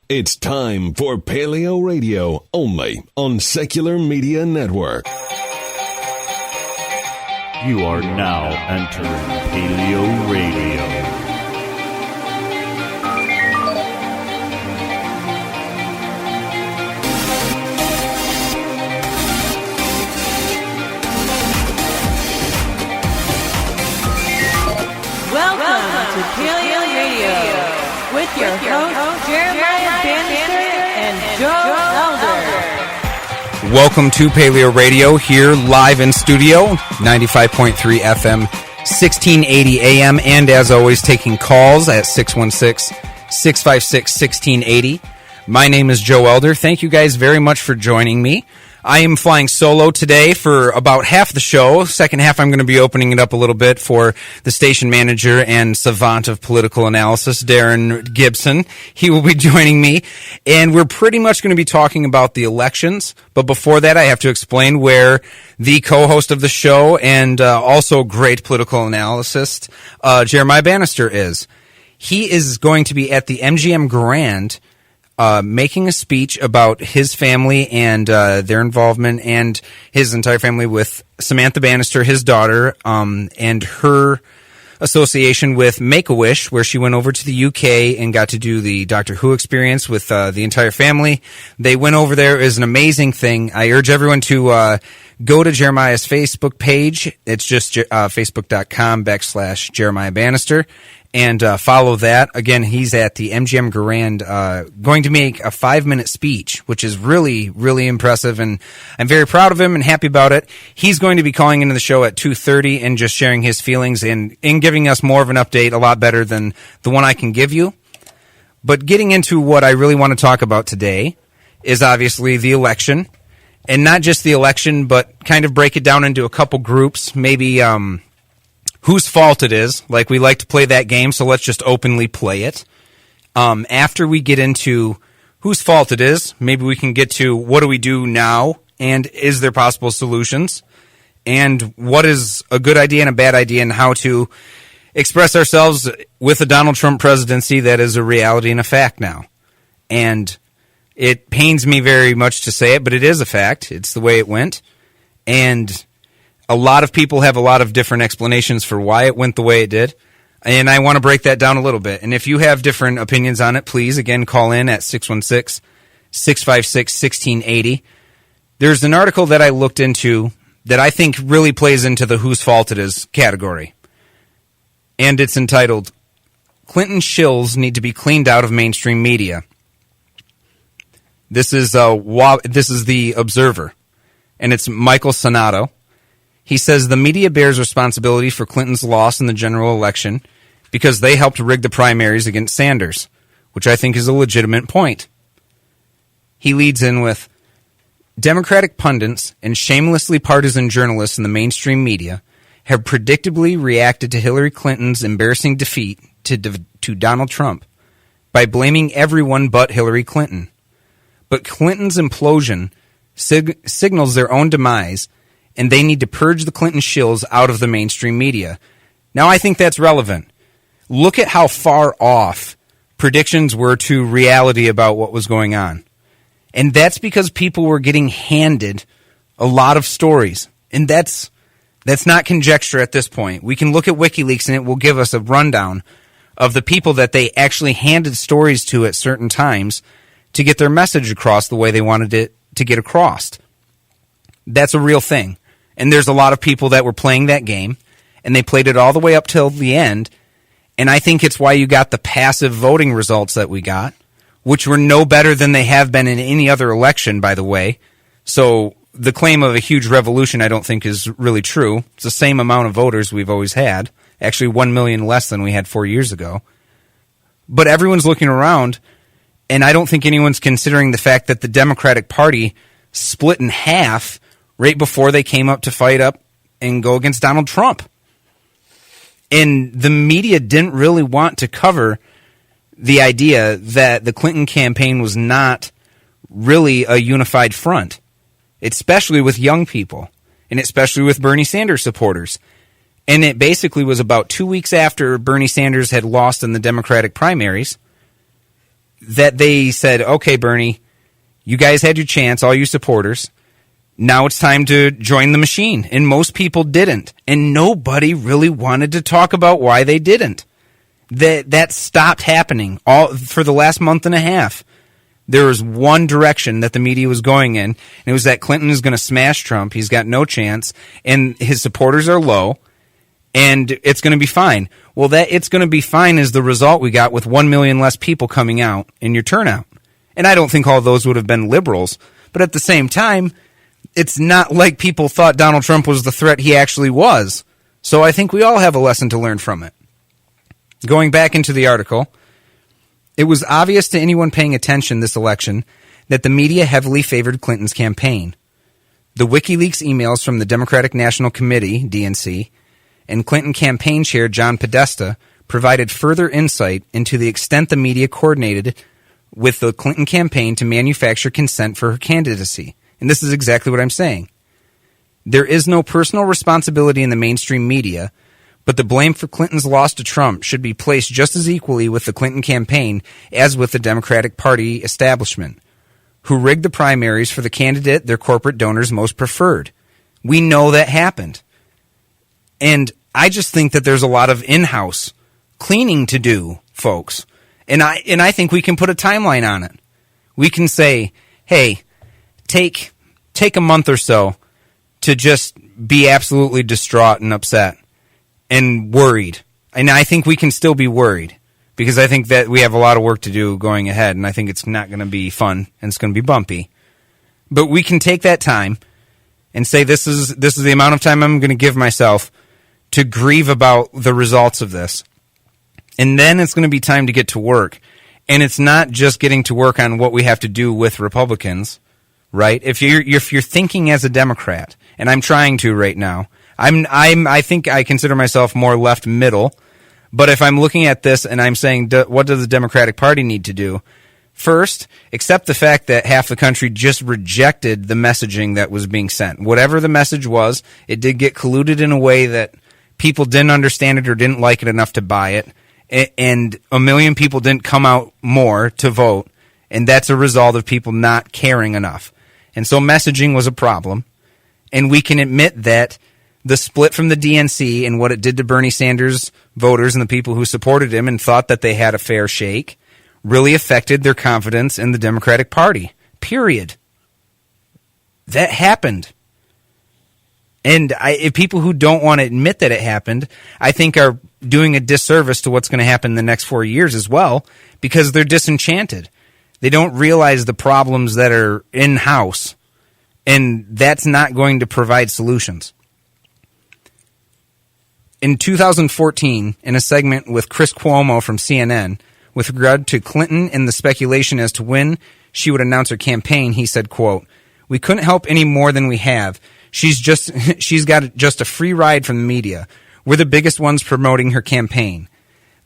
It's time for PaleoRadio, only on Secular Media Network. You are now entering PaleoRadio. Welcome to PaleoRadio with your hosts Jeremiah-bannister and Joe Elder. Welcome to PaleoRadio here live in studio, 95.3 FM, 1680 AM, and as always taking calls at 616-656-1680. My name is Joe Elder. Thank you guys very much for joining me. I am flying solo today for about half the show. Second half, I'm going to be opening it up a little bit for the station manager and savant of political analysis, Darren Gibson. He will be joining me, and we're pretty much going to be talking about the elections. But before that, I have to explain where the co-host of the show and also great political analyst, Jeremiah-bannister is. He is going to be at the MGM Grand making a speech about his family and their involvement and his entire family with Samantha Bannister, his daughter, and her association with Make-A-Wish, where she went over to the UK and got to do the Doctor Who experience with the entire family. They went over there. It was an amazing thing. I urge everyone to go to Jeremiah's Facebook page. It's just facebook.com/Jeremiah-bannister. And follow that. Again, he's at the MGM Grand going to make a 5-minute speech, which is really, really impressive. And I'm very proud of him and happy about it. He's going to be calling into the show at 2:30 and just sharing his feelings and giving us more of an update, a lot better than the one I can give you. But getting into what I really want to talk about today is obviously the election. And not just the election, but kind of break it down into a couple groups, maybe whose fault it is. Like, we like to play that game, so let's just openly play it. After we get into whose fault it is, maybe we can get to what do we do now, and is there possible solutions, and what is a good idea and a bad idea, and how to express ourselves with a Donald Trump presidency that is a reality and a fact now. And it pains me very much to say it, but it is a fact. It's the way it went. And a lot of people have a lot of different explanations for why it went the way it did, and I want to break that down a little bit. And if you have different opinions on it, please, again, call in at 616-656-1680. There's an article that I looked into that I think really plays into the whose fault it is category, and it's entitled, Clinton Shills Need to Be Cleaned Out of Mainstream Media. This is the Observer, and it's Michael Sonato. He says the media bears responsibility for Clinton's loss in the general election because they helped rig the primaries against Sanders, which I think is a legitimate point. He leads in with, Democratic pundits and shamelessly partisan journalists in the mainstream media have predictably reacted to Hillary Clinton's embarrassing defeat to Donald Trump by blaming everyone but Hillary Clinton. But Clinton's implosion signals their own demise, and they need to purge the Clinton shills out of the mainstream media. Now, I think that's relevant. Look at how far off predictions were to reality about what was going on. And that's because people were getting handed a lot of stories. And that's not conjecture at this point. We can look at WikiLeaks, and it will give us a rundown of the people that they actually handed stories to at certain times to get their message across the way they wanted it to get across. That's a real thing. And there's a lot of people that were playing that game, and they played it all the way up till the end. And I think it's why you got the passive voting results that we got, which were no better than they have been in any other election, by the way. So the claim of a huge revolution I don't think is really true. It's the same amount of voters we've always had, actually 1 million less than we had 4 years ago. But everyone's looking around, and I don't think anyone's considering the fact that the Democratic Party split in half right before they came up to fight up and go against Donald Trump. And the media didn't really want to cover the idea that the Clinton campaign was not really a unified front, especially with young people, and especially with Bernie Sanders supporters. And it basically was about 2 weeks after Bernie Sanders had lost in the Democratic primaries that they said, okay, Bernie, you guys had your chance, all you supporters. Now it's time to join the machine. And most people didn't. And nobody really wanted to talk about why they didn't. That stopped happening for the last month and a half. There was one direction that the media was going in, and it was that Clinton is going to smash Trump. He's got no chance, and his supporters are low, and it's going to be fine. Well, that it's going to be fine is the result we got with 1 million less people coming out in your turnout. And I don't think all those would have been liberals, but at the same time, it's not like people thought Donald Trump was the threat he actually was. So I think we all have a lesson to learn from it. Going back into the article, it was obvious to anyone paying attention this election that the media heavily favored Clinton's campaign. The WikiLeaks emails from the Democratic National Committee, DNC, and Clinton campaign chair John Podesta provided further insight into the extent the media coordinated with the Clinton campaign to manufacture consent for her candidacy. And this is exactly what I'm saying. There is no personal responsibility in the mainstream media, but the blame for Clinton's loss to Trump should be placed just as equally with the Clinton campaign as with the Democratic Party establishment, who rigged the primaries for the candidate their corporate donors most preferred. We know that happened. And I just think that there's a lot of in-house cleaning to do, folks. And I think we can put a timeline on it. We can say, hey, take a month or so to just be absolutely distraught and upset and worried. And I think we can still be worried because I think that we have a lot of work to do going ahead, and I think it's not going to be fun and it's going to be bumpy. But we can take that time and say this is the amount of time I'm going to give myself to grieve about the results of this. And then it's going to be time to get to work. And it's not just getting to work on what we have to do with Republicans, right? If you're thinking as a Democrat, and I'm trying to right now, I think I consider myself more left middle, but if I'm looking at this and I'm saying, what does the Democratic Party need to do? First, accept the fact that half the country just rejected the messaging that was being sent. Whatever the message was, it did get colluded in a way that people didn't understand it or didn't like it enough to buy it, and 1 million people didn't come out more to vote, and that's a result of people not caring enough. And so messaging was a problem, and we can admit that the split from the DNC and what it did to Bernie Sanders voters and the people who supported him and thought that they had a fair shake really affected their confidence in the Democratic Party. Period. That happened. And if people who don't want to admit that it happened, I think are doing a disservice to what's going to happen in the next 4 years as well, because they're disenchanted. They don't realize the problems that are in-house, and that's not going to provide solutions. In 2014, in a segment with Chris Cuomo from CNN, with regard to Clinton and the speculation as to when she would announce her campaign, he said, quote, "We couldn't help any more than we have. She's got just a free ride from the media. We're the biggest ones promoting her campaign.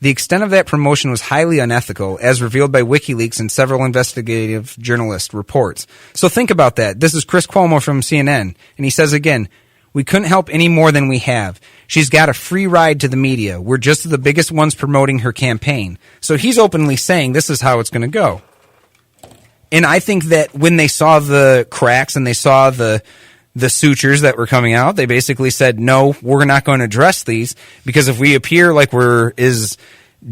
The extent of that promotion was highly unethical, as revealed by WikiLeaks and several investigative journalist reports." So think about that. This is Chris Cuomo from CNN, and he says again, "We couldn't help any more than we have. She's got a free ride to the media. We're just the biggest ones promoting her campaign." So he's openly saying this is how it's going to go. And I think that when they saw the cracks and they saw the sutures that were coming out, they basically said, no, we're not going to address these, because if we appear like we're as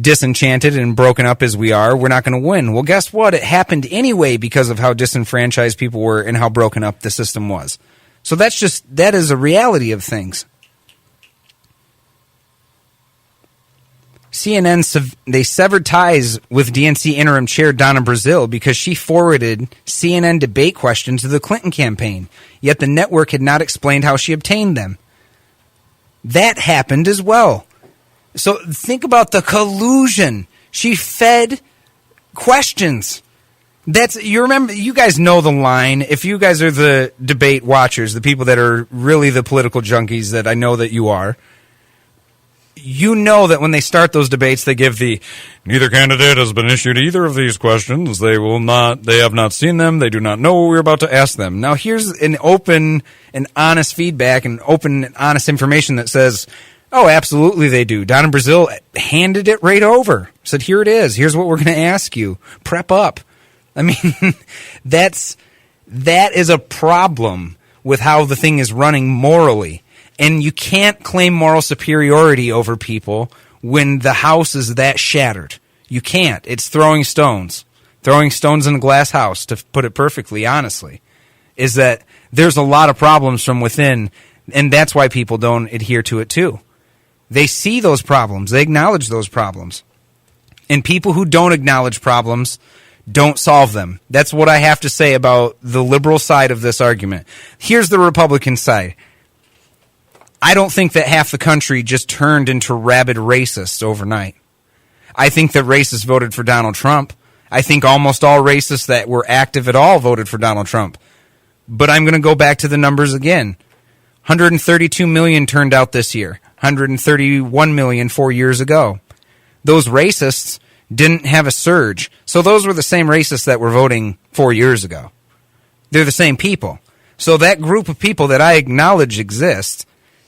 disenchanted and broken up as we are, we're not going to win. Well, guess what? It happened anyway because of how disenfranchised people were and how broken up the system was. So that is a reality of things. CNN, they severed ties with DNC interim chair Donna Brazile because she forwarded CNN debate questions to the Clinton campaign, yet the network had not explained how she obtained them. That happened as well. So think about the collusion. She fed questions. You remember, you guys know the line. If you guys are the debate watchers, the people that are really the political junkies that I know that you are, you know that when they start those debates, they give neither candidate has been issued either of these questions. They have not seen them. They do not know what we're about to ask them. Now, here's an open and honest feedback and open and honest information that says, Oh, absolutely they do. Down in Brazil, handed it right over. Said, here it is. Here's what we're going to ask you. Prep up. I mean, that is a problem with how the thing is running morally. And you can't claim moral superiority over people when the house is that shattered. You can't. It's throwing stones. Throwing stones in a glass house, to put it perfectly, honestly, is that there's a lot of problems from within, and that's why people don't adhere to it too. They see those problems. They acknowledge those problems. And people who don't acknowledge problems don't solve them. That's what I have to say about the liberal side of this argument. Here's the Republican side. I don't think that half the country just turned into rabid racists overnight. I think that racists voted for Donald Trump. I think almost all racists that were active at all voted for Donald Trump. But I'm going to go back to the numbers again. 132 million turned out this year. 131 million 4 years ago. Those racists didn't have a surge. So those were the same racists that were voting 4 years ago. They're the same people. So that group of people that I acknowledge exists,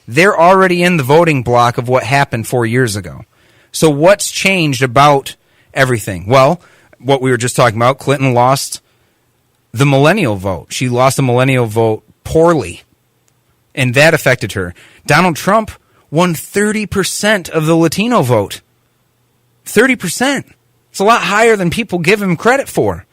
they're already in the voting block of what happened 4 years ago. So what's changed about everything? Well, what we were just talking about, Clinton lost the millennial vote. She lost the millennial vote poorly, and that affected her. Donald Trump won 30% of the Latino vote. 30%. It's a lot higher than people give him credit for.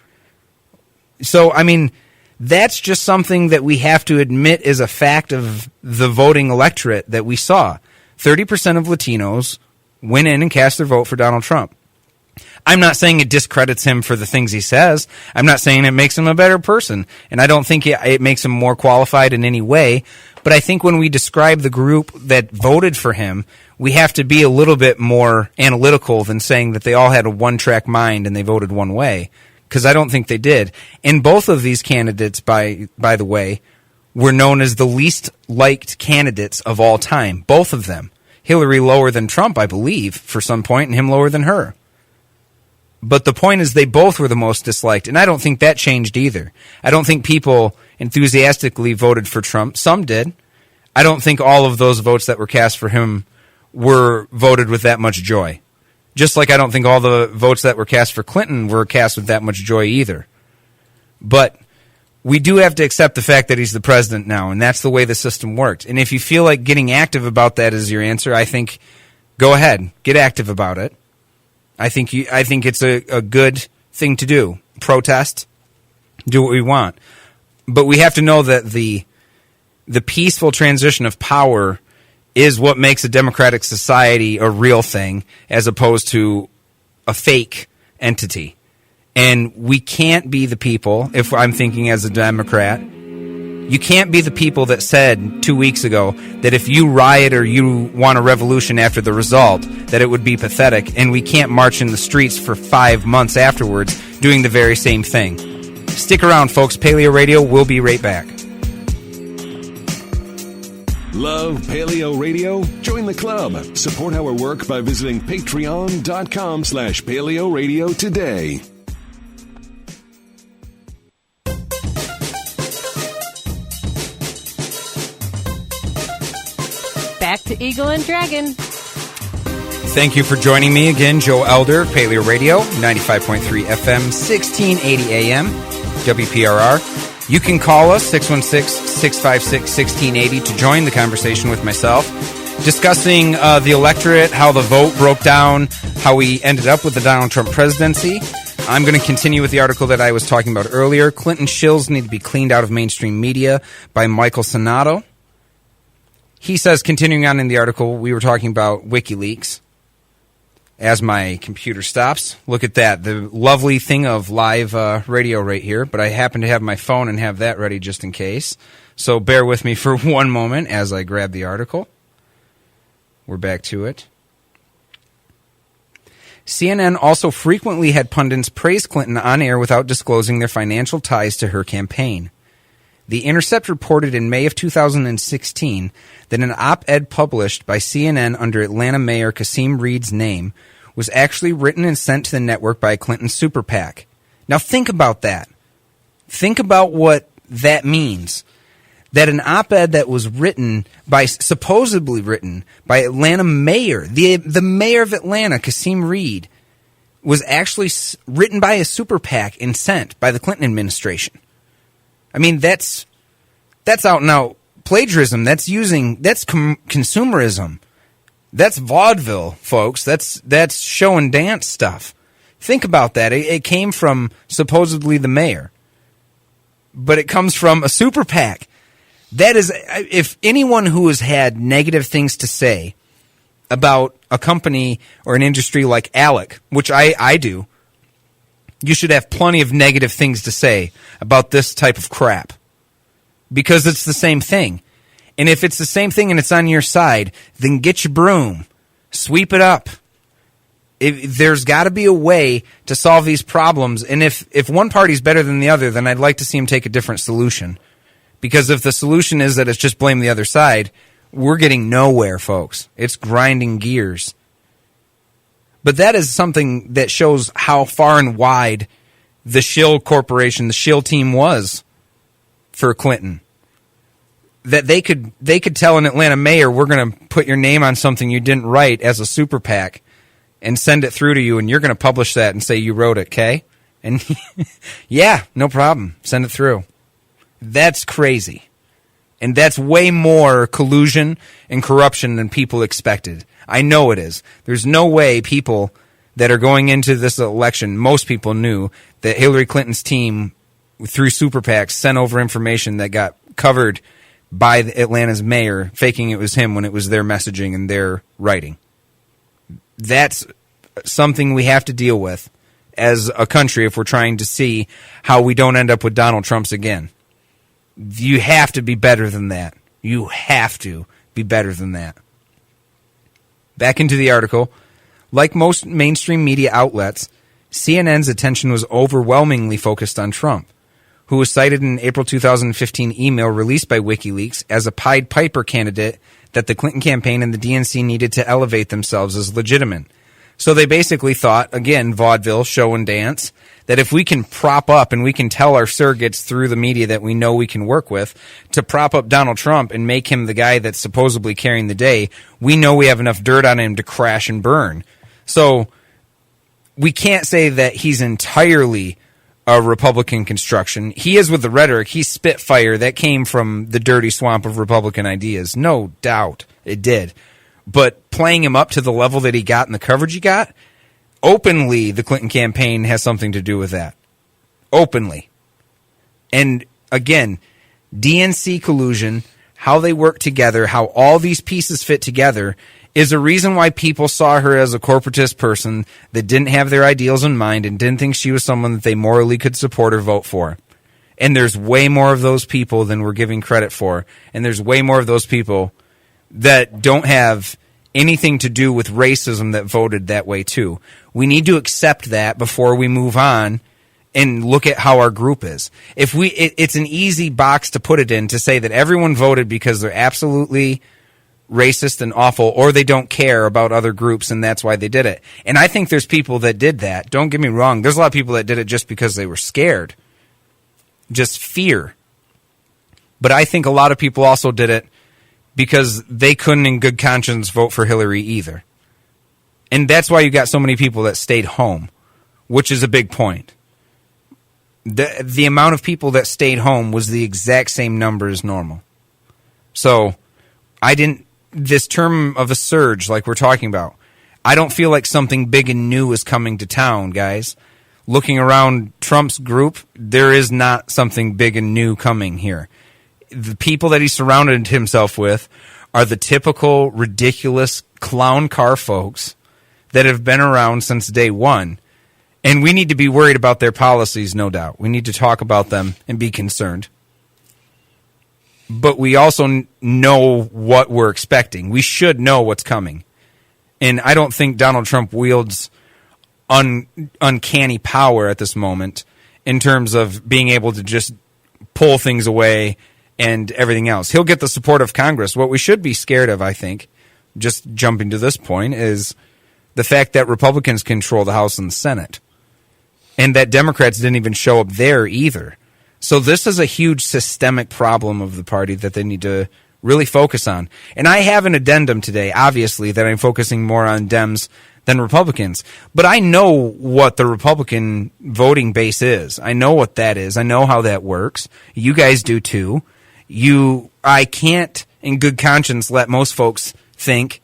So, I mean, that's just something that we have to admit is a fact of the voting electorate that we saw. 30% of Latinos went in and cast their vote for Donald Trump. I'm not saying it discredits him for the things he says. I'm not saying it makes him a better person. And I don't think it makes him more qualified in any way. But I think when we describe the group that voted for him, we have to be a little bit more analytical than saying that they all had a one-track mind and they voted one way. Because I don't think they did. And both of these candidates, by the way, were known as the least liked candidates of all time. Both of them. Hillary lower than Trump, I believe, for some point, and him lower than her. But the point is they both were the most disliked, and I don't think that changed either. I don't think people enthusiastically voted for Trump. Some did. I don't think all of those votes that were cast for him were voted with that much joy. Just like I don't think all the votes that were cast for Clinton were cast with that much joy either. But we do have to accept the fact that he's the president now, and that's the way the system worked. And if you feel like getting active about that is your answer, I think go ahead, get active about it. I think it's a good thing to do. Protest, do what we want. But we have to know that the peaceful transition of power is what makes a democratic society a real thing as opposed to a fake entity. And we can't be the people, if I'm thinking as a Democrat, you can't be the people that said 2 weeks ago that if you riot or you want a revolution after the result, that it would be pathetic, and we can't march in the streets for 5 months afterwards doing the very same thing. Stick around, folks. Paleo Radio will be right back. Love Paleo Radio? Join the club. Support our work by visiting patreon.com/Paleo Radio today. Back to Eagle and Dragon. Thank you for joining me again, Joe Elder, Paleo Radio, 95.3 FM, 1680 AM, WPRR. You can call us, 616-656-1680, to join the conversation with myself, discussing the electorate, how the vote broke down, how we ended up with the Donald Trump presidency. I'm going to continue with the article that I was talking about earlier, Clinton Shills Need to Be Cleaned Out of Mainstream Media, by Michael Sonato. He says, continuing on in the article, we were talking about WikiLeaks. As my computer stops, look at that, the lovely thing of live radio right here, but I happen to have my phone and have that ready just in case. So bear with me for one moment as I grab the article. We're back to it. CNN also frequently had pundits praise Clinton on air without disclosing their financial ties to her campaign. The Intercept reported in May of 2016 that an op-ed published by CNN under Atlanta Mayor Kasim Reed's name was actually written and sent to the network by a Clinton super PAC. Now think about that. Think about what that means. that an op-ed that was supposedly written by Atlanta mayor, the mayor of Atlanta, Kasim Reed, was actually written by a super PAC and sent by the Clinton administration. I mean, that's out and out plagiarism. That's consumerism. That's vaudeville, folks. That's show and dance stuff. Think about that. It came from supposedly the mayor, but it comes from a super PAC. That is, if anyone who has had negative things to say about a company or an industry like ALEC, which I do, you should have plenty of negative things to say about this type of crap, because it's the same thing. And if it's the same thing and it's on your side, then get your broom, sweep it up. There's got to be a way to solve these problems. And if one party's better than the other, then I'd like to see them take a different solution. Because if the solution is that it's just blame the other side, we're getting nowhere, folks. It's grinding gears. But that is something that shows how far and wide the shill corporation, the shill team was for Clinton. That they could tell an Atlanta mayor, we're going to put your name on something you didn't write as a super PAC and send it through to you, and you're going to publish that and say you wrote it, okay? And yeah, no problem. Send it through. That's crazy. And that's way more collusion and corruption than people expected. I know it is. There's no way people that are going into this election, most people knew that Hillary Clinton's team, through super PACs, sent over information that got covered by Atlanta's mayor, faking it was him when it was their messaging and their writing. That's something we have to deal with as a country if we're trying to see how we don't end up with Donald Trump's again. You have to be better than that. You have to be better than that. Back into the article. Like most mainstream media outlets, CNN's attention was overwhelmingly focused on Trump, who was cited in an April 2015 email released by WikiLeaks as a Pied Piper candidate that the Clinton campaign and the DNC needed to elevate themselves as legitimate. So they basically thought, again, vaudeville, show and dance, that if we can prop up and we can tell our surrogates through the media that we know we can work with to prop up Donald Trump and make him the guy that's supposedly carrying the day, we know we have enough dirt on him to crash and burn. So we can't say that he's entirely a Republican construction. He is with the rhetoric. He's spitfire. That came from the dirty swamp of Republican ideas. No doubt it did. But playing him up to the level that he got and the coverage he got, openly the Clinton campaign has something to do with that. Openly. And again, DNC collusion, how they work together, how all these pieces fit together is a reason why people saw her as a corporatist person that didn't have their ideals in mind and didn't think she was someone that they morally could support or vote for. And there's way more of those people than we're giving credit for. And there's way more of those people that don't have anything to do with racism that voted that way too. We need to accept that before we move on and look at how our group is. It's an easy box to put it in to say that everyone voted because they're absolutely racist and awful, or they don't care about other groups and that's why they did it. And I think there's people that did that. Don't get me wrong. There's a lot of people that did it just because they were scared. Just fear. But I think a lot of people also did it because they couldn't in good conscience vote for Hillary either. And that's why you got so many people that stayed home, which is a big point. The amount of people that stayed home was the exact same number as normal. So this term of a surge like we're talking about, I don't feel like something big and new is coming to town, guys. Looking around Trump's group, there is not something big and new coming here. The people that he surrounded himself with are the typical ridiculous clown car folks that have been around since day one. And we need to be worried about their policies, no doubt. We need to talk about them and be concerned. But we also know what we're expecting. We should know what's coming. And I don't think Donald Trump wields uncanny power at this moment in terms of being able to just pull things away and everything else. He'll get the support of Congress. What we should be scared of, I think, just jumping to this point, is the fact that Republicans control the House and the Senate, and that Democrats didn't even show up there either. So this is a huge systemic problem of the party that they need to really focus on. And I have an addendum today, obviously, that I'm focusing more on Dems than Republicans. But I know what the Republican voting base is. I know what that is. I know how that works. You guys do too. I can't, in good conscience, let most folks think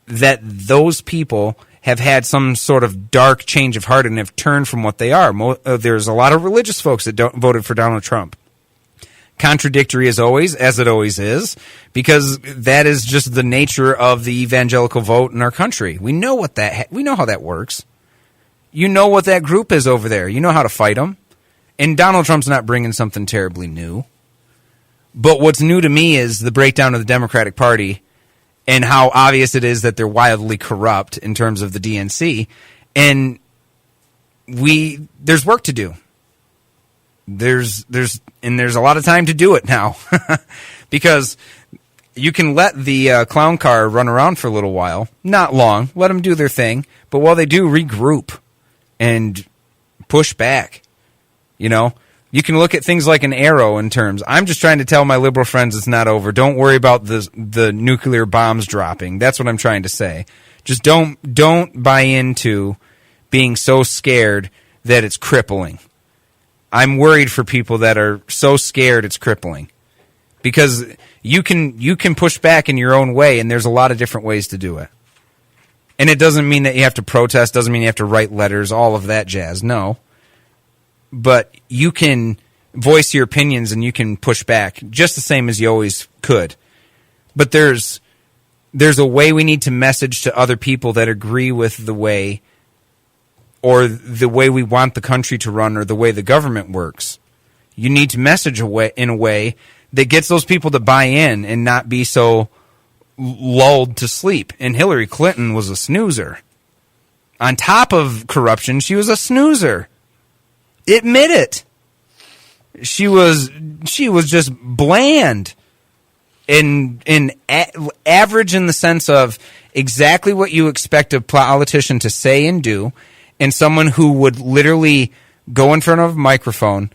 that those people have had some sort of dark change of heart and have turned from what they are. There's a lot of religious folks that voted for Donald Trump. Contradictory as it always is, because that is just the nature of the evangelical vote in our country. We know we know how that works. You know what that group is over there. You know how to fight them. And Donald Trump's not bringing something terribly new. But what's new to me is the breakdown of the Democratic Party and how obvious it is that they're wildly corrupt in terms of the DNC. And there's work to do. There's a lot of time to do it now. Because you can let the clown car run around for a little while. Not long. Let them do their thing. But while they do, regroup and push back. You know? You can look at things like an arrow in terms. I'm just trying to tell my liberal friends it's not over. Don't worry about the nuclear bombs dropping. That's what I'm trying to say. Just don't buy into being so scared that it's crippling. I'm worried for people that are so scared it's crippling. Because you can push back in your own way, and there's a lot of different ways to do it. And it doesn't mean that you have to protest, doesn't mean you have to write letters, all of that jazz. No. But you can voice your opinions and you can push back just the same as you always could. But there's a way we need to message to other people that agree with the way or the way we want the country to run or the way the government works. You need to message in a way that gets those people to buy in and not be so lulled to sleep. And Hillary Clinton was a snoozer. On top of corruption, she was a snoozer. Admit it. She was just bland and average in the sense of exactly what you expect a politician to say and do, and someone who would literally go in front of a microphone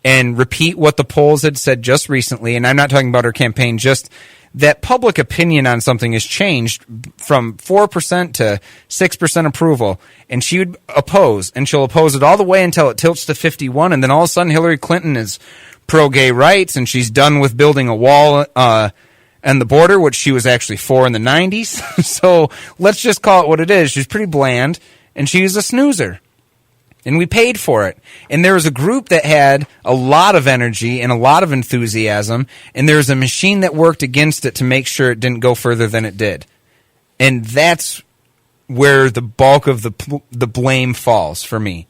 and repeat what the polls had said just recently. And I'm not talking about her campaign, just that public opinion on something has changed from 4% to 6% approval, and she would oppose, and she'll oppose it all the way until it tilts to 51, and then all of a sudden Hillary Clinton is pro-gay rights, and she's done with building a wall and the border, which she was actually for in the 90s. So let's just call it what it is. She's pretty bland, and she's a snoozer. And we paid for it. And there was a group that had a lot of energy and a lot of enthusiasm, and there was a machine that worked against it to make sure it didn't go further than it did. And that's where the bulk of the blame falls for me.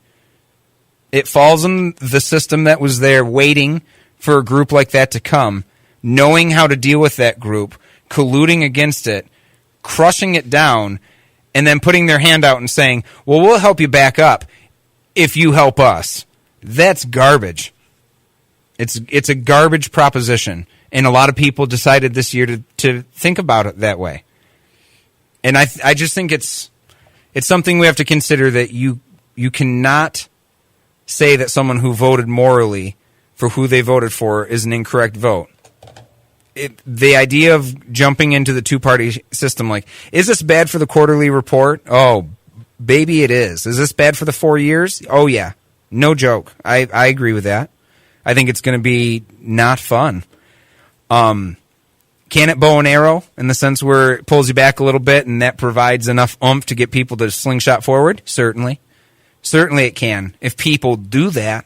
It falls on the system that was there waiting for a group like that to come, knowing how to deal with that group, colluding against it, crushing it down, and then putting their hand out and saying, well, we'll help you back up if you help us. That's garbage. It's a garbage proposition. And a lot of people decided this year to think about it that way. And I just think it's something we have to consider, that you cannot say that someone who voted morally for who they voted for is an incorrect vote. The idea of jumping into the two-party system, like, is this bad for the quarterly report? Oh, baby, it is. Is this bad for the 4 years? Oh, yeah. No joke. I agree with that. I think it's going to be not fun. Can it bow and arrow in the sense where it pulls you back a little bit and that provides enough oomph to get people to slingshot forward? Certainly. Certainly it can, if people do that.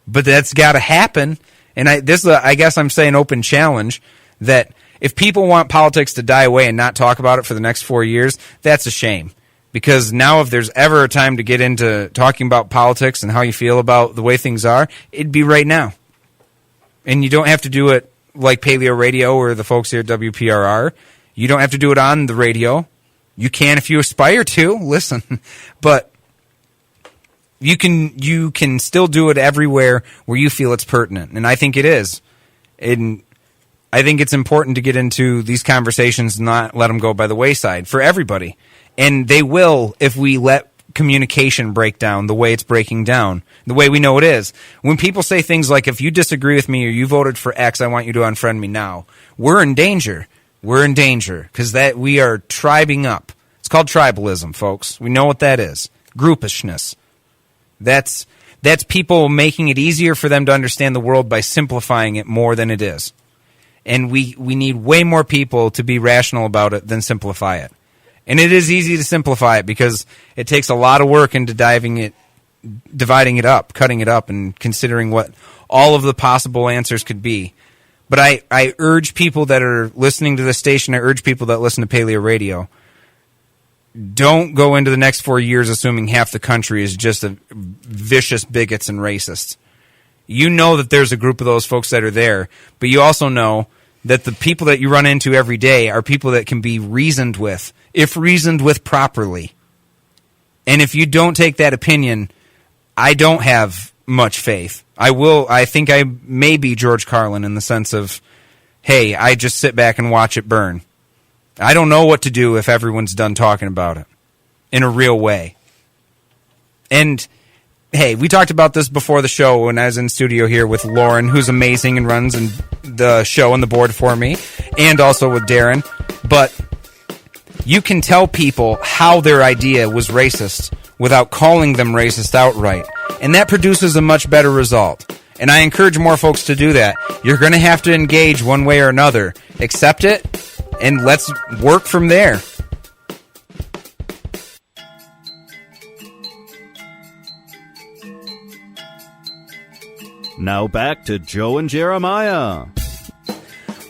But that's got to happen. And I guess I'm saying open challenge, that if people want politics to die away and not talk about it for the next 4 years, that's a shame. Because now if there's ever a time to get into talking about politics and how you feel about the way things are, it'd be right now. And you don't have to do it like PaleoRadio or the folks here at WPRR. You don't have to do it on the radio. You can if you aspire to. Listen. But you can still do it everywhere where you feel it's pertinent. And I think it is. And I think it's important to get into these conversations and not let them go by the wayside for everybody. And they will if we let communication breakdown the way it's breaking down, the way we know it is. When people say things like, if you disagree with me or you voted for X, I want you to unfriend me now, we're in danger. We're in danger because that we are tribing up. It's called tribalism, folks. We know what that is. Groupishness. That's people making it easier for them to understand the world by simplifying it more than it is. And we need way more people to be rational about it than simplify it. And it is easy to simplify it because it takes a lot of work into dividing it up, cutting it up, and considering what all of the possible answers could be. But I urge people that are listening to this station, I urge people that listen to Paleo Radio, don't go into the next 4 years assuming half the country is just a vicious bigots and racists. You know that there's a group of those folks that are there, but you also know that the people that you run into every day are people that can be reasoned with, if reasoned with properly. And if you don't take that opinion, I don't have much faith. I think I may be George Carlin in the sense of, hey, I just sit back and watch it burn. I don't know what to do if everyone's done talking about it in a real way. And, hey, we talked about this before the show when I was in studio here with Lauren, who's amazing and runs the show and the board for me, and also with Darren. But you can tell people how their idea was racist without calling them racist outright. And that produces a much better result. And I encourage more folks to do that. You're going to have to engage one way or another. Accept it, and let's work from there. Now back to Joe and Jeremiah.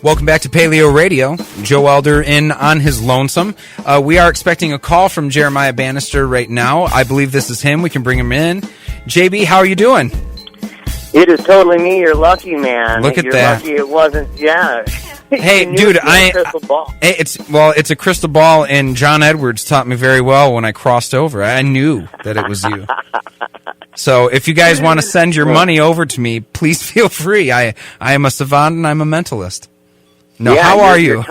Welcome back to Paleo Radio. Joe Elder in on his lonesome. We are expecting a call from Jeremiah-Bannister right now. I believe this is him. We can bring him in. JB, how are you doing? It is totally me. You're lucky, man. Look at You're that. Lucky it wasn't. Yeah. Hey, dude, crystal ball. It's a crystal ball, and John Edwards taught me very well when I crossed over. I knew that it was you. So if you guys want to send your money over to me, please feel free. I am a savant and I'm a mentalist. No, yeah, how are you?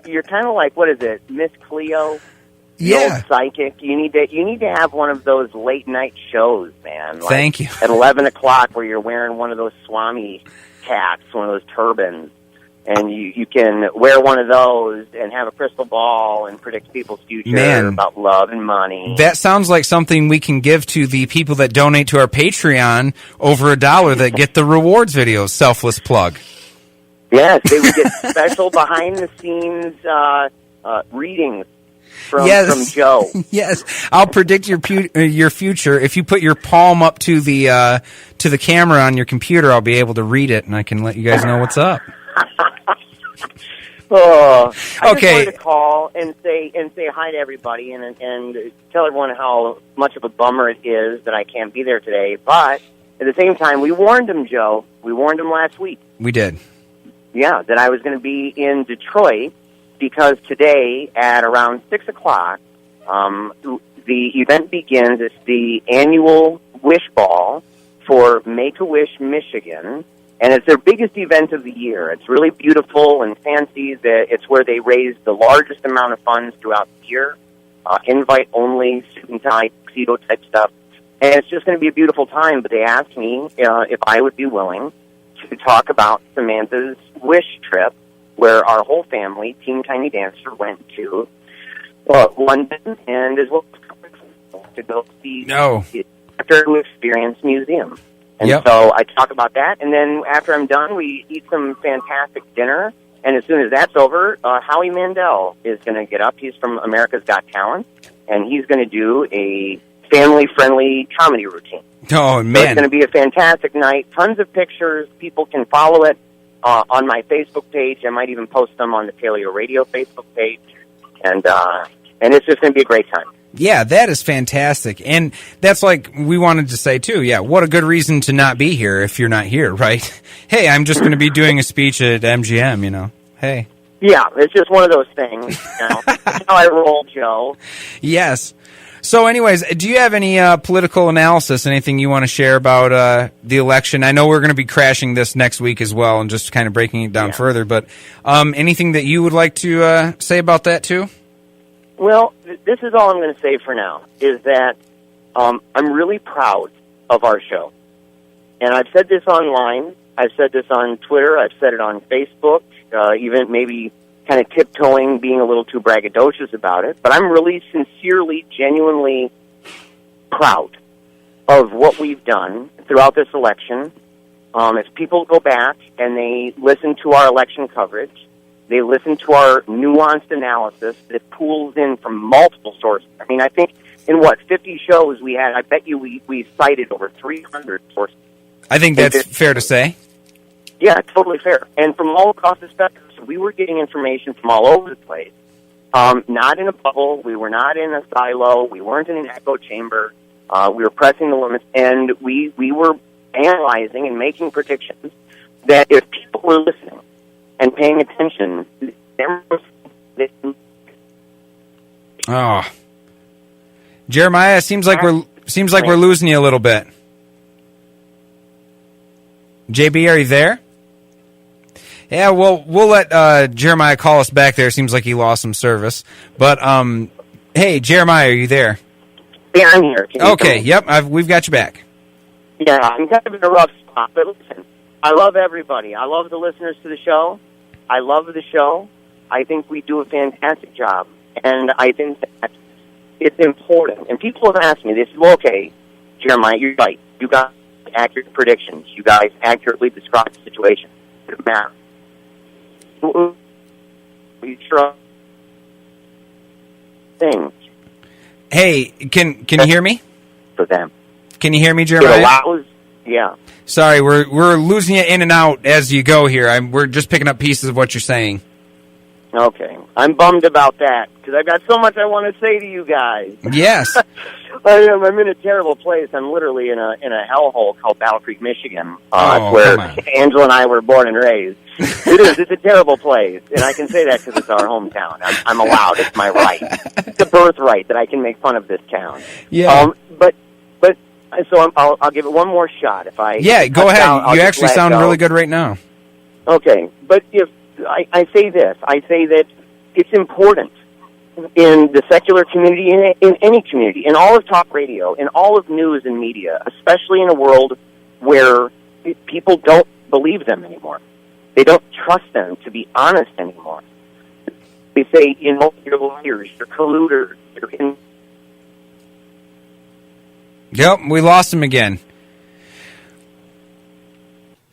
You're kind of like what is it, Miss Cleo? The Yeah. old psychic. You need to have one of those late night shows, man. Like Thank you. At 11 o'clock, where you're wearing one of those Swami hats, one of those turbans, and you can wear one of those and have a crystal ball and predict people's future about love and money. That sounds like something we can give to the people that donate to our Patreon over $1 that get the rewards videos. Selfless plug. Yes, they would get special behind-the-scenes readings from Joe. Yes, I'll predict your future. If you put your palm up to the camera on your computer, I'll be able to read it, and I can let you guys know what's up. I okay. just wanted to call and say hi to everybody and tell everyone how much of a bummer it is that I can't be there today. But at the same time, we warned him, Joe. We warned him last week. We did. Yeah, that I was going to be in Detroit because today at around 6 o'clock, the event begins. It's the annual Wish Ball for Make-A-Wish Michigan. And it's their biggest event of the year. It's really beautiful and fancy. It's where they raise the largest amount of funds throughout the year. Invite-only, suit-and-tie, tuxedo-type stuff. And it's just going to be a beautiful time. But they asked me if I would be willing to talk about Samantha's Wish trip, where our whole family, Team Tiny Dancer, went to London and as well to go see the Actor Who Experience Museum. And so I talk about that, and then after I'm done, we eat some fantastic dinner, and as soon as that's over, Howie Mandel is going to get up. He's from America's Got Talent, and he's going to do a family-friendly comedy routine. Oh, man. So it's going to be a fantastic night. Tons of pictures. People can follow it on my Facebook page. I might even post them on the Paleo Radio Facebook page, and it's just going to be a great time. Yeah, that is fantastic. And that's like we wanted to say, too. Yeah, what a good reason to not be here if you're not here, right? Hey, I'm just going to be doing a speech at MGM, you know. Hey. Yeah, it's just one of those things. You know? That's how I roll, Joe. Yes. So anyways, do you have any political analysis, anything you want to share about the election? I know we're going to be crashing this next week as well and just kind of breaking it down further, but anything that you would like to say about that, too? Well, this is all I'm going to say for now, is that I'm really proud of our show. And I've said this online. I've said this on Twitter. I've said it on Facebook, even maybe kind of tiptoeing, being a little too braggadocious about it. But I'm really sincerely, genuinely proud of what we've done throughout this election. If people go back and they listen to our election coverage, they listen to our nuanced analysis that pools in from multiple sources. I mean, I think in 50 shows we had, I bet you we cited over 300 sources. I think that's fair to say. Yeah, totally fair. And from all across the spectrum, so we were getting information from all over the place. Not in a bubble. We were not in a silo. We weren't in an echo chamber. We were pressing the limits, and we were analyzing and making predictions that if people were listening and paying attention, oh, Jeremiah, it seems like we're losing you a little bit. JB, are you there? Yeah, well, we'll let Jeremiah call us back there. Seems like he lost some service. But, hey, Jeremiah, are you there? Yeah, I'm here. Okay, yep, we've got you back. Yeah, I'm kind of in a rough spot, but listen, I love everybody. I love the listeners to the show. I love the show. I think we do a fantastic job, and I think that it's important. And people have asked me, they say, well, okay, Jeremiah, you're right. You got accurate predictions. You guys accurately describe the situation. It doesn't matter. We try things. Hey, can you hear me? For them. Can you hear me, Jeremiah? It allows, yeah. Sorry, we're losing you in and out as you go here. We're just picking up pieces of what you're saying. Okay. I'm bummed about that, because I've got so much I want to say to you guys. Yes. I'm in a terrible place. I'm literally in a hellhole called Battle Creek, Michigan, where Angela and I were born and raised. It is. It's a terrible place, and I can say that because it's our hometown. I'm allowed. It's my right. It's a birthright that I can make fun of this town. Yeah. So I'll give it one more shot. If I go ahead. You actually sound really good right now. Okay, but if I say this, I say that it's important in the secular community, in any community, in all of talk radio, in all of news and media, especially in a world where people don't believe them anymore. They don't trust them to be honest anymore. They say, you're liars, you're colluders, you're in. Yep, we lost him again.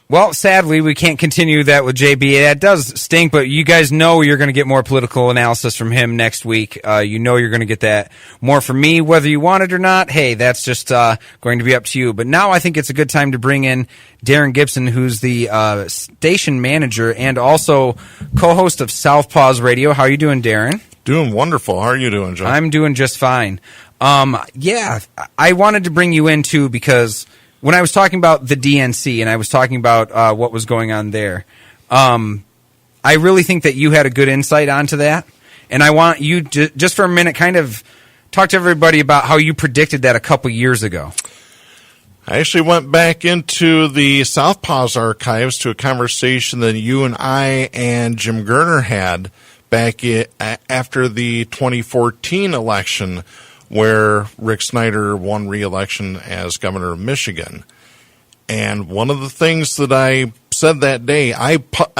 Well, sadly, we can't continue that with JB. That does stink, but you guys know you're going to get more political analysis from him next week. You know you're going to get that more from me, whether you want it or not. Hey, that's just going to be up to you. But now I think it's a good time to bring in Darren Gibson, who's the station manager and also co-host of Southpaws Radio. How are you doing, Darren? Doing wonderful. How are you doing, John? I'm doing just fine. I wanted to bring you in, too, because when I was talking about the DNC and I was talking about what was going on there, I really think that you had a good insight onto that. And I want you to, just for a minute, kind of talk to everybody about how you predicted that a couple years ago. I actually went back into the Southpaws archives to a conversation that you and I and Jim Gerner had back after the 2014 election, where Rick Snyder won re-election as governor of Michigan. And one of the things that I said that day, I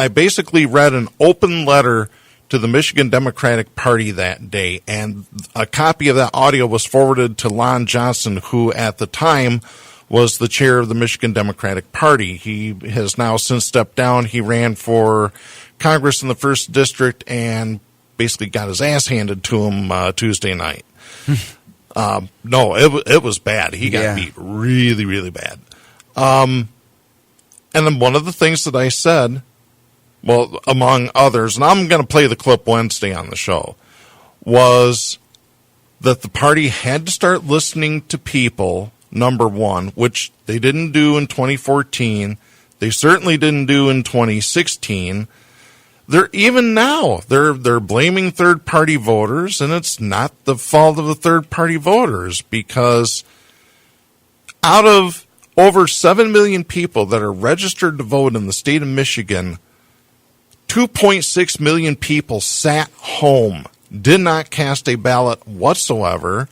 basically read an open letter to the Michigan Democratic Party that day, and a copy of that audio was forwarded to Lon Johnson, who at the time was the chair of the Michigan Democratic Party. He has now since stepped down. He ran for Congress in the 1st District and basically got his ass handed to him Tuesday night. No, it was bad. He got beat really, really bad. And then one of the things that I said, well, among others, and I'm going to play the clip Wednesday on the show, was that the party had to start listening to people, number one, which they didn't do in 2014. They certainly didn't do in 2016. Even now, they're blaming third-party voters, and it's not the fault of the third-party voters, because out of over 7 million people that are registered to vote in the state of Michigan, 2.6 million people sat home did not cast a ballot whatsoever.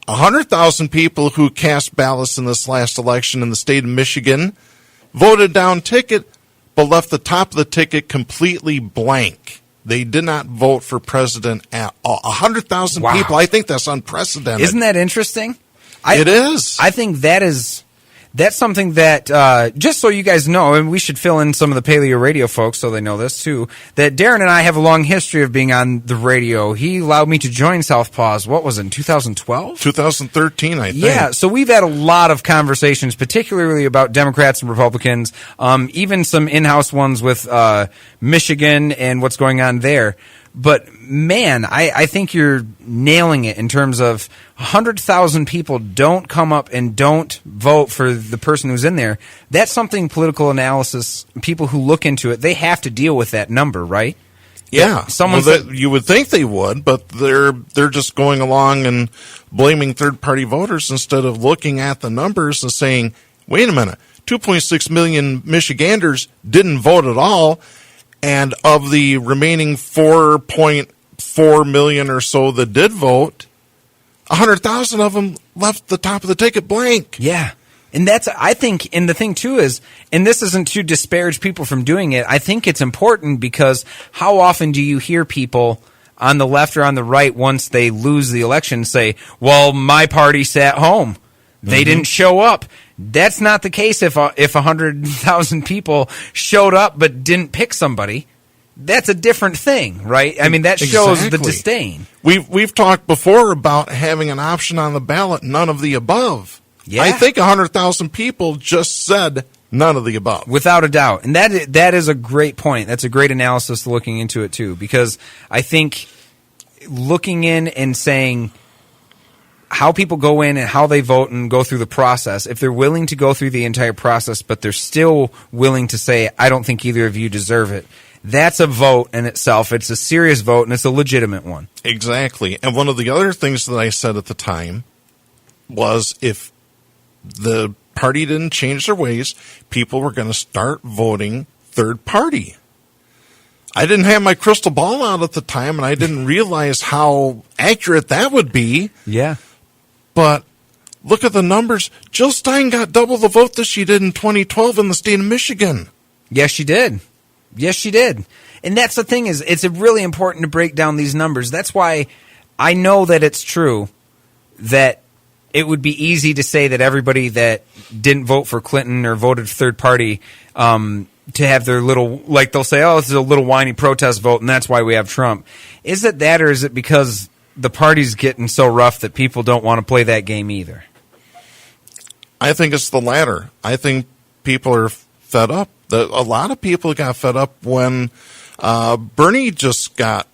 100,000 people who cast ballots in this last election in the state of Michigan voted down ticket, but left the top of the ticket completely blank. They did not vote for president at all. 100,000 Wow. people. I think that's unprecedented. Isn't that interesting? It is. I think that's something that, just so you guys know, and we should fill in some of the Paleo Radio folks so they know this too, that Darren and I have a long history of being on the radio. He allowed me to join Southpaws, what was it, in 2012? 2013, I think. Yeah, so we've had a lot of conversations, particularly about Democrats and Republicans, even some in-house ones with Michigan and what's going on there. But, man, I think you're nailing it in terms of 100,000 people don't come up and don't vote for the person who's in there. That's something political analysis, people who look into it, they have to deal with that number, right? Yeah, you would think they would, but they're just going along and blaming third-party voters instead of looking at the numbers and saying, wait a minute, 2.6 million Michiganders didn't vote at all, and of the remaining 4.4 million or so that did vote, 100,000 of them left the top of the ticket blank. Yeah. And that's, I think, and the thing too is, and this isn't to disparage people from doing it, I think it's important because how often do you hear people on the left or on the right, once they lose the election, say, well, my party sat home. They didn't show up. That's not the case if 100,000 people showed up but didn't pick somebody. That's a different thing, right? I mean, that shows the disdain. We've talked before about having an option on the ballot, none of the above. Yeah. I think 100,000 people just said none of the above. Without a doubt. And that is a great point. That's a great analysis looking into it, too, because I think looking in and saying how people go in and how they vote and go through the process, if they're willing to go through the entire process, but they're still willing to say, I don't think either of you deserve it, that's a vote in itself. It's a serious vote, and it's a legitimate one. Exactly. And one of the other things that I said at the time was if the party didn't change their ways, people were going to start voting third party. I didn't have my crystal ball out at the time, and I didn't realize how accurate that would be. Yeah. But look at the numbers. Jill Stein got double the vote that she did in 2012 in the state of Michigan. Yes, she did. Yes, she did. And that's the thing is, it's really important to break down these numbers. That's why I know that it's true that it would be easy to say that everybody that didn't vote for Clinton or voted third party to have their little, like they'll say, oh, this is a little whiny protest vote, and that's why we have Trump. Is it that, or is it because the party's getting so rough that people don't want to play that game either? I think it's the latter. I think people are fed up. A lot of people got fed up when Bernie just got,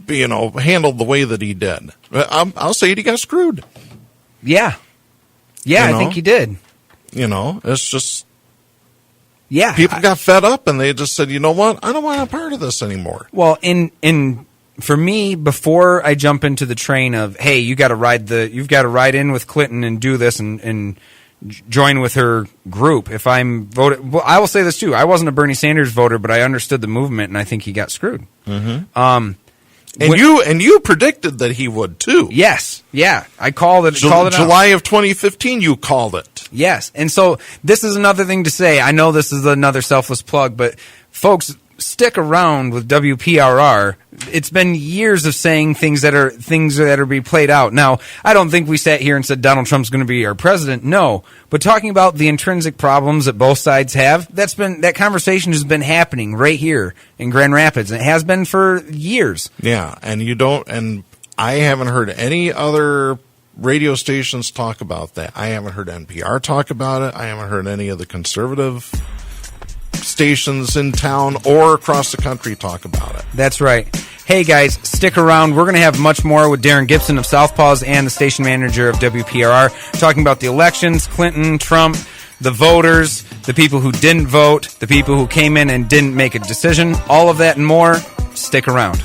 handled the way that he did. I'll say he got screwed. Yeah. Yeah, I think he did. It's just... Yeah. People got fed up, and they just said, you know what? I don't want a part of this anymore. Well, for me, before I jump into the train of, hey, you've got to ride in with Clinton and do this and join with her group. If I'm voted, well, I will say this too. I wasn't a Bernie Sanders voter, but I understood the movement, and I think he got screwed. Mm-hmm. You predicted that he would too. Yes, yeah, I called it. July of 2015, you called it. Yes, and so this is another thing to say. I know this is another selfless plug, but folks, stick around with WPRR. It's been years of saying things that are being played out. Now, I don't think we sat here and said Donald Trump's going to be our president. No, but talking about the intrinsic problems that both sides have, that conversation has been happening right here in Grand Rapids, and it has been for years. Yeah, and I haven't heard any other radio stations talk about that. I haven't heard NPR talk about it. I haven't heard any of the conservative stations in town or across the country talk about it. That's right. Hey guys, stick around. We're going to have much more with Darren Gibson of Southpaws and the station manager of WPRR, talking about the elections, Clinton, Trump, the voters, the people who didn't vote, the people who came in and didn't make a decision, all of that and more. Stick around.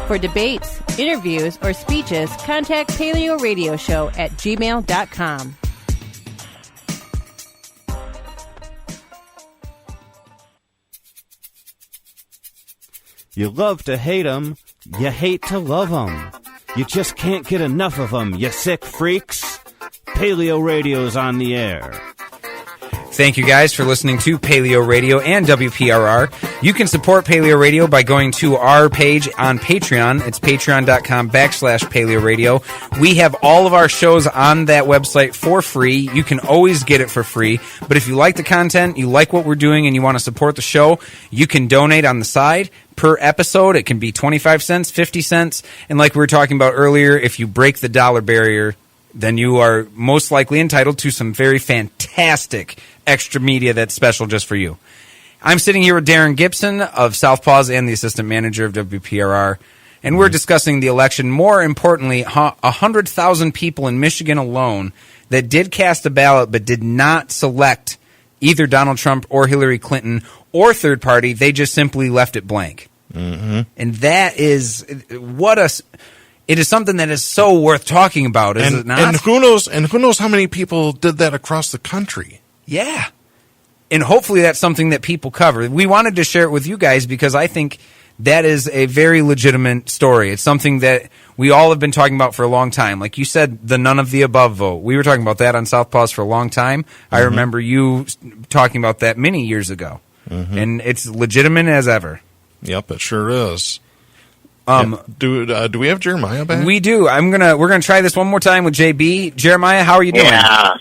For debates, interviews, or speeches, contact PaleoRadio at gmail.com. You love to hate 'em, you hate to love 'em. You just can't get enough of 'em, you sick freaks. Paleo Radio's on the air. Thank you guys for listening to Paleo Radio and WPRR. You can support Paleo Radio by going to our page on Patreon. It's patreon.com/Paleo Radio. We have all of our shows on that website for free. You can always get it for free. But if you like the content, you like what we're doing, and you want to support the show, you can donate on the side. Per episode, it can be 25 cents, 50 cents. And like we were talking about earlier, if you break the dollar barrier, then you are most likely entitled to some very fantastic extra media that's special just for you. I'm sitting here with Darren Gibson of Southpaws and the assistant manager of WPRR, and we're discussing the election. More importantly, 100,000 people in Michigan alone that did cast a ballot but did not select either Donald Trump or Hillary Clinton or third party. They just simply left it blank. Mm-hmm. And that is it is something that is so worth talking about, is it not? And who knows how many people did that across the country? Yeah. And hopefully that's something that people cover. We wanted to share it with you guys because I think that is a very legitimate story. It's something that we all have been talking about for a long time. Like you said, the none of the above vote. We were talking about that on Southpaws for a long time. Mm-hmm. I remember you talking about that many years ago. Mm-hmm. And it's legitimate as ever. Yep, it sure is. Do we have Jeremiah back? We do. We're gonna try this one more time with JB. Jeremiah, how are you doing? Yeah,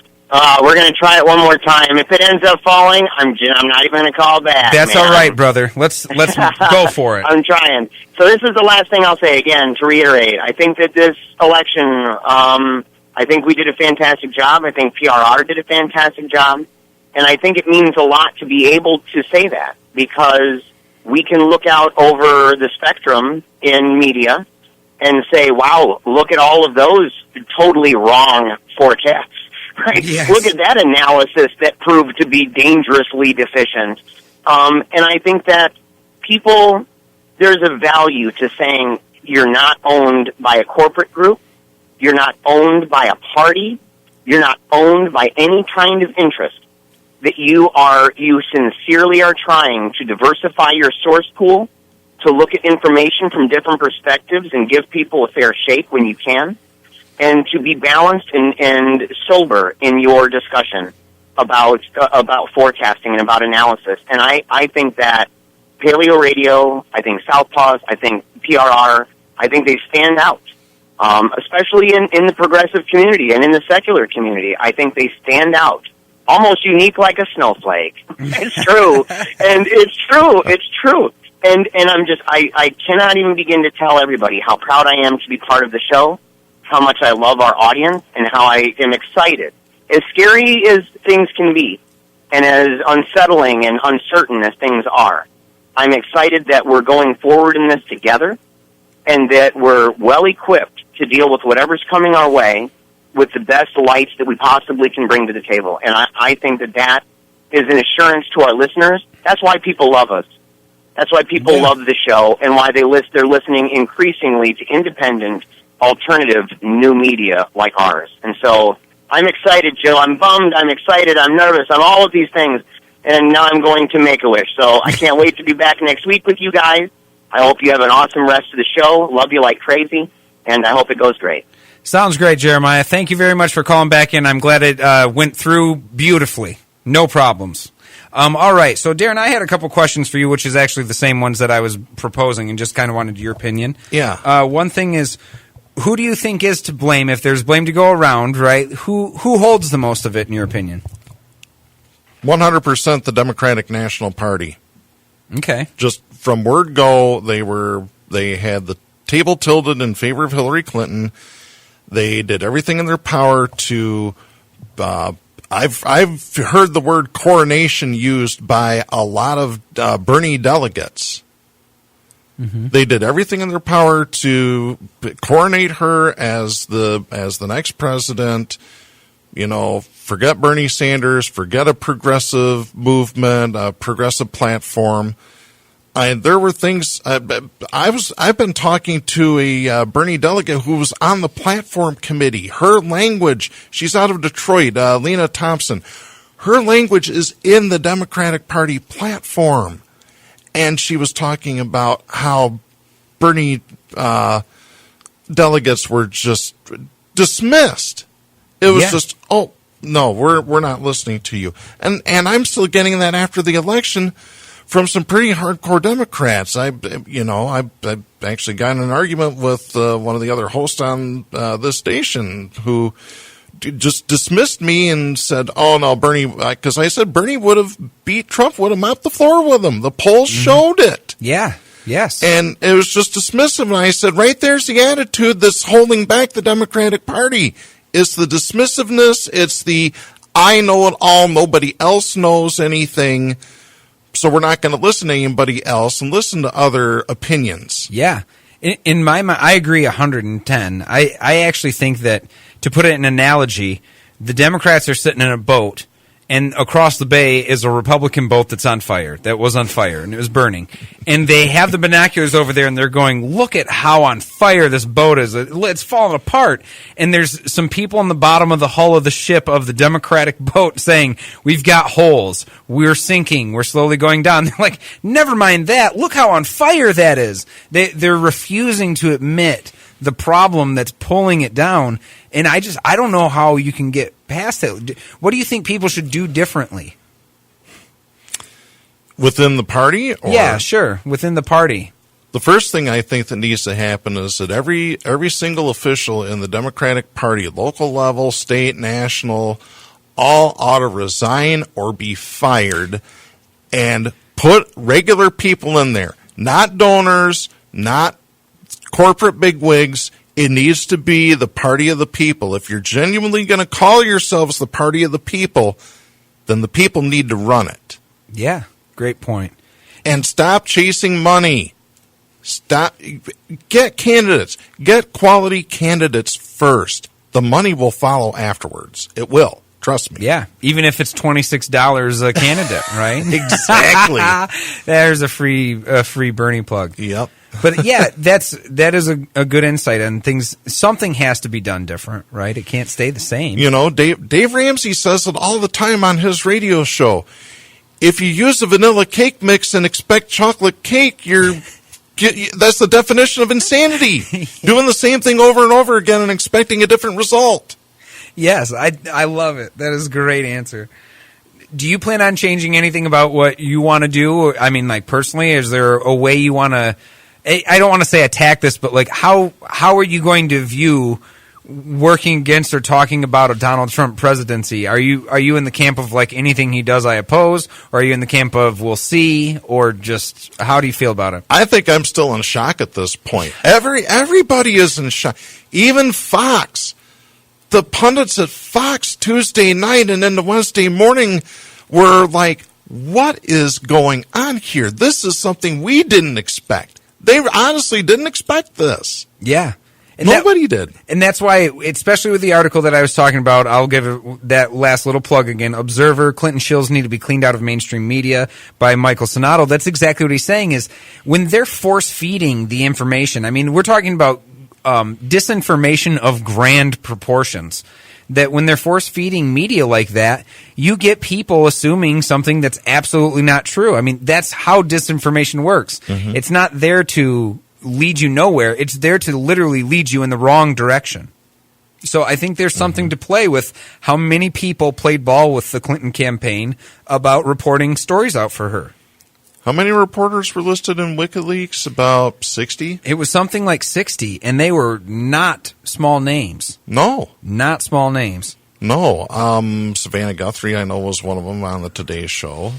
we're gonna try it one more time. If it ends up falling, I'm not even gonna call back. That's man. All right, brother. Let's go for it. I'm trying. So this is the last thing I'll say again to reiterate. I think that this election, I think we did a fantastic job. I think PRR did a fantastic job, and I think it means a lot to be able to say that because we can look out over the spectrum in media and say, wow, look at all of those totally wrong forecasts, right? Yes. Look at that analysis that proved to be dangerously deficient. And I think that there's a value to saying you're not owned by a corporate group, you're not owned by a party, you're not owned by any kind of interest. That you sincerely are trying to diversify your source pool, to look at information from different perspectives and give people a fair shake when you can, and to be balanced and sober in your discussion about forecasting and about analysis. And I think that Paleo Radio, I think Southpaws, I think PRR, I think they stand out, especially in the progressive community and in the secular community. I think they stand out. Almost unique like a snowflake. It's true. And it's true. And I cannot even begin to tell everybody how proud I am to be part of the show, how much I love our audience, and how I am excited. As scary as things can be, and as unsettling and uncertain as things are, I'm excited that we're going forward in this together, and that we're well equipped to deal with whatever's coming our way with the best lights that we possibly can bring to the table. And I think that is an assurance to our listeners. That's why people love us. That's why people love the show and why they're listening increasingly to independent, alternative, new media like ours. And so I'm excited, Joe. I'm bummed. I'm excited. I'm nervous. I'm all of these things. And now I'm going to Make-A-Wish. So I can't wait to be back next week with you guys. I hope you have an awesome rest of the show. Love you like crazy. And I hope it goes great. Sounds great, Jeremiah. Thank you very much for calling back in. I'm glad it went through beautifully. No problems. All right. So, Darren, I had a couple questions for you, which is actually the same ones that I was proposing and just kind of wanted your opinion. Yeah. One thing is, who do you think is to blame? If there's blame to go around, right, who holds the most of it, in your opinion? 100% the Democratic National Party. Okay. Just from word go, they had the table tilted in favor of Hillary Clinton. They did everything in their power to. I've heard the word coronation used by a lot of Bernie delegates. Mm-hmm. They did everything in their power to coronate her as the next president. You know, forget Bernie Sanders, forget a progressive movement, a progressive platform. There were things. I've been talking to a Bernie delegate who was on the platform committee. Her language. She's out of Detroit. Lena Thompson. Her language is in the Democratic Party platform, and she was talking about how Bernie delegates were just dismissed. It was just, oh, no, we're not listening to you. And I'm still getting that after the election from some pretty hardcore Democrats. I actually got in an argument with one of the other hosts on this station who just dismissed me and said, oh, no, Bernie, because I said Bernie would have beat Trump, would have mopped the floor with him. The polls showed it. Yeah. Yes. And it was just dismissive. And I said, right there's the attitude that's holding back the Democratic Party. It's the dismissiveness. It's the I know it all. Nobody else knows anything. So we're not going to listen to anybody else and listen to other opinions. Yeah. In my mind, I agree 110. I actually think that, to put it in an analogy, the Democrats are sitting in a boat, and across the bay is a Republican boat that was on fire, and it was burning. And they have the binoculars over there, and they're going, look at how on fire this boat is. It's falling apart. And there's some people on the bottom of the hull of the ship of the Democratic boat saying, we've got holes. We're sinking. We're slowly going down. They're like, never mind that. Look how on fire that is. They're refusing to admit the problem that's pulling it down. And I don't know how you can get past it. What do you think people should do differently? Within the party? Or? Yeah, sure. Within the party. The first thing I think that needs to happen is that every single official in the Democratic Party, local level, state, national, all ought to resign or be fired and put regular people in there. Not donors, not corporate bigwigs. It needs to be the party of the people. If you're genuinely going to call yourselves the party of the people, then the people need to run it. Yeah, great point. And stop chasing money. Get candidates. Get quality candidates first. The money will follow afterwards. It will. Trust me. Yeah, even if it's $26 a candidate, right? Exactly. There's a free Bernie plug. Yep. But yeah, that is a good insight on things. Something has to be done different, right? It can't stay the same. You know, Dave Ramsey says it all the time on his radio show. If you use a vanilla cake mix and expect chocolate cake, that's the definition of insanity. Doing the same thing over and over again and expecting a different result. Yes, I love it. That is a great answer. Do you plan on changing anything about what you want to do? I mean, like personally, is there a way you want to? I don't want to say attack this, but like how are you going to view working against or talking about a Donald Trump presidency? Are you in the camp of like anything he does I oppose, or are you in the camp of we'll see, or just how do you feel about it? I think I'm still in shock at this point. Everybody is in shock. Even Fox. The pundits at Fox Tuesday night and into Wednesday morning were like, what is going on here? This is something we didn't expect. They honestly didn't expect this. Yeah. And Nobody did. And that's why, especially with the article that I was talking about, I'll give that last little plug again. Observer, Clinton shills need to be cleaned out of mainstream media by Michael Sonato. That's exactly what he's saying is when they're force-feeding the information, I mean, we're talking about disinformation of grand proportions, that when they're force-feeding media like that, you get people assuming something that's absolutely not true. I mean, that's how disinformation works. Mm-hmm. It's not there to lead you nowhere. It's there to literally lead you in the wrong direction. So I think there's something to play with how many people played ball with the Clinton campaign about reporting stories out for her. How many reporters were listed in WikiLeaks? About 60? It was something like 60, and they were not small names. No. Not small names. No. Savannah Guthrie, I know, was one of them on the Today Show.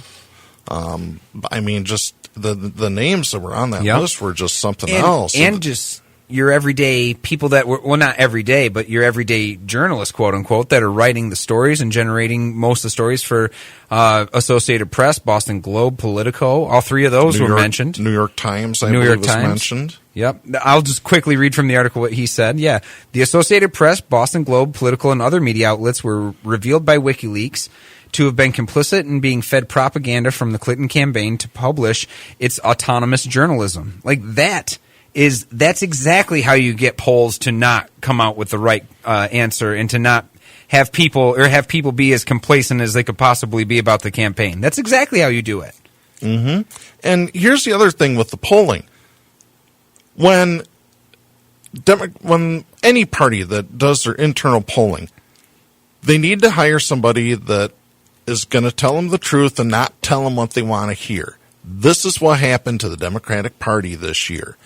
I mean, just the names that were on that list were just something else. And just your everyday people that were, well, not every day, but your everyday journalists, quote unquote, that are writing the stories and generating most of the stories for Associated Press, Boston Globe, Politico. All three of those were mentioned. New York Times, I believe, was mentioned. Yep. I'll just quickly read from the article what he said. Yeah. The Associated Press, Boston Globe, Politico, and other media outlets were revealed by WikiLeaks to have been complicit in being fed propaganda from the Clinton campaign to publish its autonomous journalism. Like that's exactly how you get polls to not come out with the right answer and to not have people be as complacent as they could possibly be about the campaign. That's exactly how you do it. Mm-hmm. And here's the other thing with the polling. When any party that does their internal polling, they need to hire somebody that is going to tell them the truth and not tell them what they want to hear. This is what happened to the Democratic Party this year.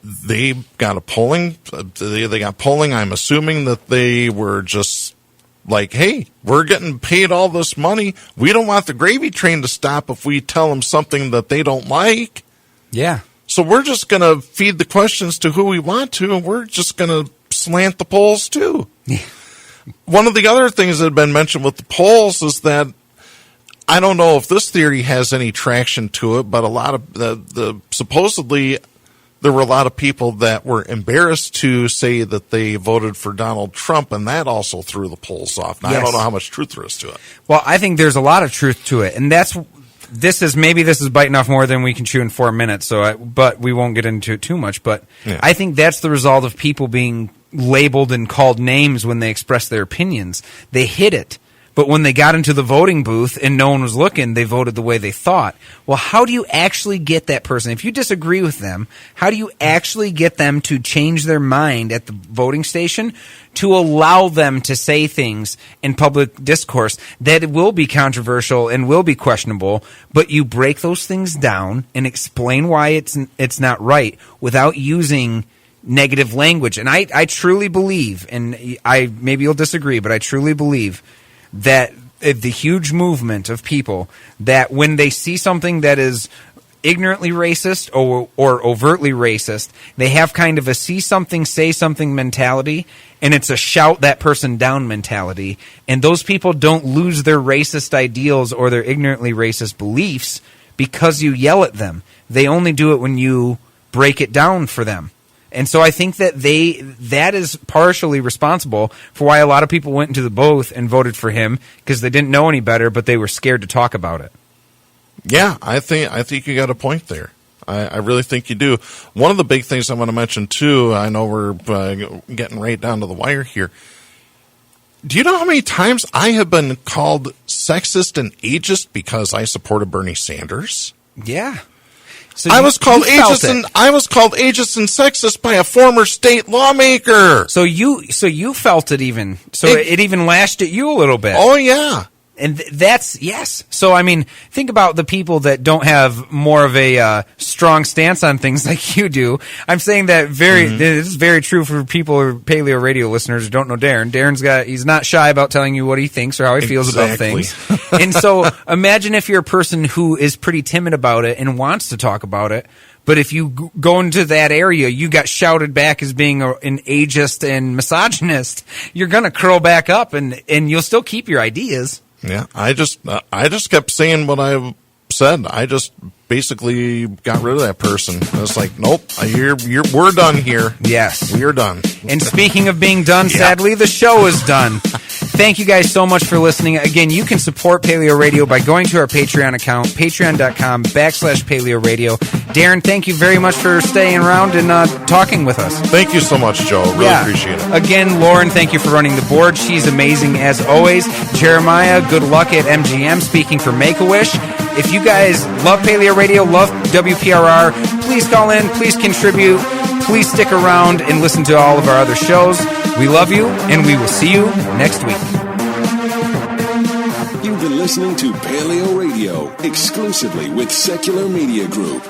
They got polling. I'm assuming that they were just like, hey, we're getting paid all this money. We don't want the gravy train to stop if we tell them something that they don't like. Yeah. So we're just going to feed the questions to who we want to, and we're just going to slant the polls too. One of the other things that have been mentioned with the polls is that I don't know if this theory has any traction to it, but a lot of supposedly there were a lot of people that were embarrassed to say that they voted for Donald Trump, and that also threw the polls off. Now, yes. I don't know how much truth there is to it. Well, I think there's a lot of truth to it, and this is biting off more than we can chew in 4 minutes. But we won't get into it too much. But yeah. I think that's the result of people being labeled and called names when they express their opinions. They hid it. But when they got into the voting booth and no one was looking, they voted the way they thought. Well, how do you actually get that person? If you disagree with them, how do you actually get them to change their mind at the voting station to allow them to say things in public discourse that will be controversial and will be questionable, but you break those things down and explain why it's not right without using negative language? And I truly believe, and maybe you'll disagree, but I truly believe that the huge movement of people that when they see something that is ignorantly racist or overtly racist, they have kind of a see something, say something mentality, and it's a shout that person down mentality. And those people don't lose their racist ideals or their ignorantly racist beliefs because you yell at them. They only do it when you break it down for them. And so I think that that is partially responsible for why a lot of people went into the booth and voted for him, because they didn't know any better, but they were scared to talk about it. Yeah, I think you got a point there. I really think you do. One of the big things I want to mention, too, I know we're getting right down to the wire here. Do you know how many times I have been called sexist and ageist because I supported Bernie Sanders? Yeah. So I was called ageist and sexist by a former state lawmaker. So you felt it even. So it even lashed at you a little bit. Oh yeah. And that's yes. So I mean, think about the people that don't have more of a strong stance on things like you do. I'm saying that this is very true for people or Paleo Radio listeners who don't know Darren. He's not shy about telling you what he thinks or how he feels about things. And so imagine if you're a person who is pretty timid about it and wants to talk about it, but if you go into that area, you got shouted back as being an ageist and misogynist. You're gonna curl back up, and you'll still keep your ideas. Yeah, I just kept saying what I said. I just basically got rid of that person. I was like, nope, we're done here. Yes. We're done. And speaking of being done, sadly, the show is done. Thank you guys so much for listening. Again, you can support Paleo Radio by going to our Patreon account, patreon.com/PaleoRadio. Darren, thank you very much for staying around and talking with us. Thank you so much, Joe. Really appreciate it. Again, Lauren, thank you for running the board. She's amazing as always. Jeremiah, good luck at MGM, speaking for Make-A-Wish. If you guys love Paleo Radio, love WPRR, please call in, please contribute, please stick around and listen to all of our other shows. We love you, and we will see you next week. You've been listening to Paleo Radio, exclusively with Secular Media Group.